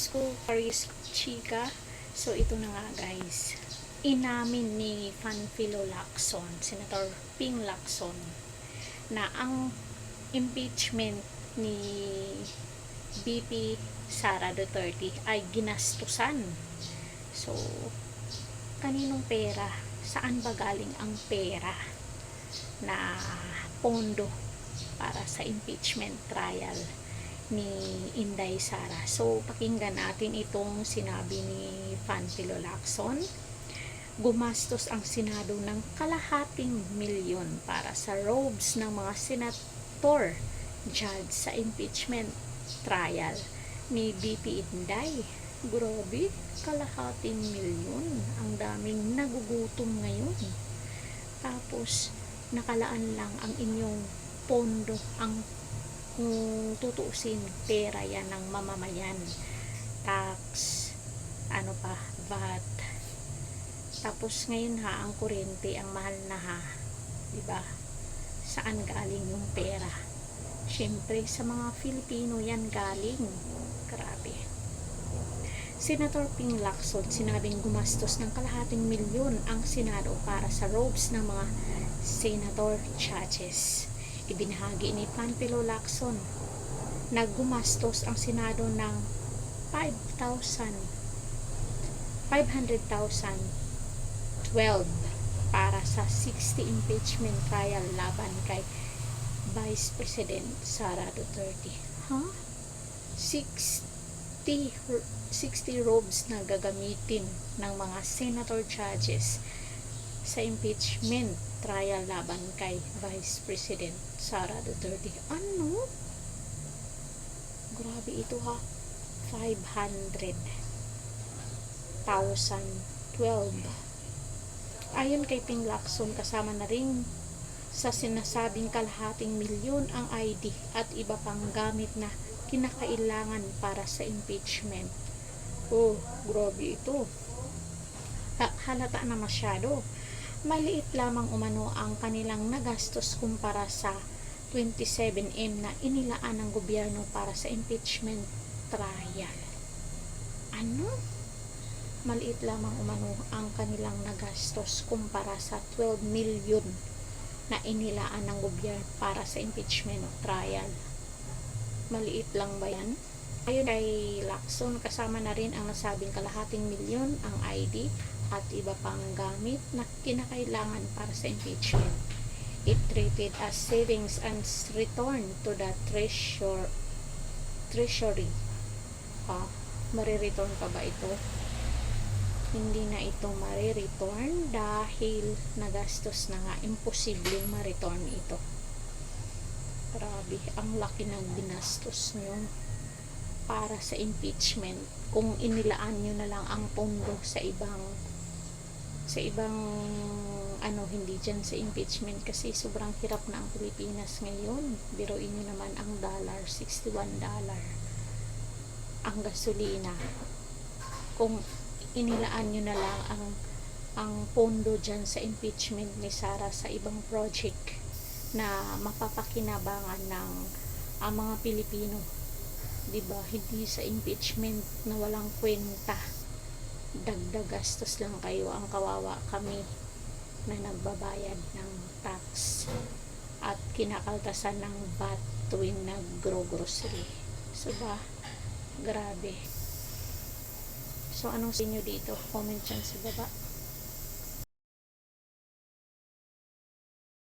Diyos ko, Paris Chika. So, ito na nga guys. Inamin ni Panfilo Lacson, Senator Ping Lacson, na ang impeachment ni BP Sara Duterte ay ginastusan. So, kaninong pera? Saan ba galing ang pera na pondo para sa impeachment trial ni Inday Sara? So, pakinggan natin itong sinabi ni Panfilo Lacson. Gumastos ang Senado ng $250,000 para sa robes ng mga senator judge sa impeachment trial ni BP Inday. Grabe, $250,000. Ang daming nagugutom ngayon. Tapos, nakalaan lang ang inyong pondo, ang kung tutuusin, pera yan ng mamamayan. Tax, ano pa, VAT. Tapos ngayon ang kuryente, ang mahal na diba? Saan galing yung pera? Siyempre, sa mga Filipino yan galing. Grabe. Senator Ping Lacson, sinabing gumastos ng $250,000 ang Senado para sa robes ng mga senator judges. Ibinahagi ni Panfilo Lacson na gumastos ang Senado ng $500,012 para sa 60 impeachment trial laban kay Vice President Sara Duterte. 60 robes na gagamitin ng mga senator judges sa impeachment trial laban kay Vice President Sara Duterte. Ano? Grabe ito $500,012. Ayon kay Ping Lacson, kasama na rin sa sinasabing $250,000 ang ID at iba pang gamit na kinakailangan para sa impeachment. Oh, grabe ito. Halata na masyado. Maliit lamang umano ang kanilang nagastos kumpara sa 27M na inilaan ng gobyerno para sa impeachment trial. Ano? Maliit lamang umano ang kanilang nagastos kumpara sa 12 million na inilaan ng gobyerno para sa impeachment trial. Maliit lang ba yan? Ayon kay Lacson, kasama na rin ang nasabing $250,000 ang ID at iba pang gamit na kinakailangan para sa impeachment. It treated as savings and return to the treasury. Marireturn pa ba ito? Hindi na ito marireturn dahil nagastos na nga. Imposibleng ma-return ito. Grabe, ang laki ng ginastos nyo para sa impeachment. Kung inilaan nyo na lang ang pondo sa ibang hindi dyan sa impeachment, kasi sobrang hirap na ang Pilipinas ngayon. Biruin nyo naman ang dollar, $61 ang gasolina. Kung inilaan nyo na lang ang pondo dyan sa impeachment ni Sara sa ibang project na mapapakinabangan ng ang mga Pilipino, diba? Hindi sa impeachment na walang kwenta. Dagdag gastos lang kayo. Ang kawawa kami na nagbabayad ng tax at kinakaltasan ng VAT tuwing nag-grocery. So ba, grabe. So anong sa inyo dito? Comment dyan sa baba.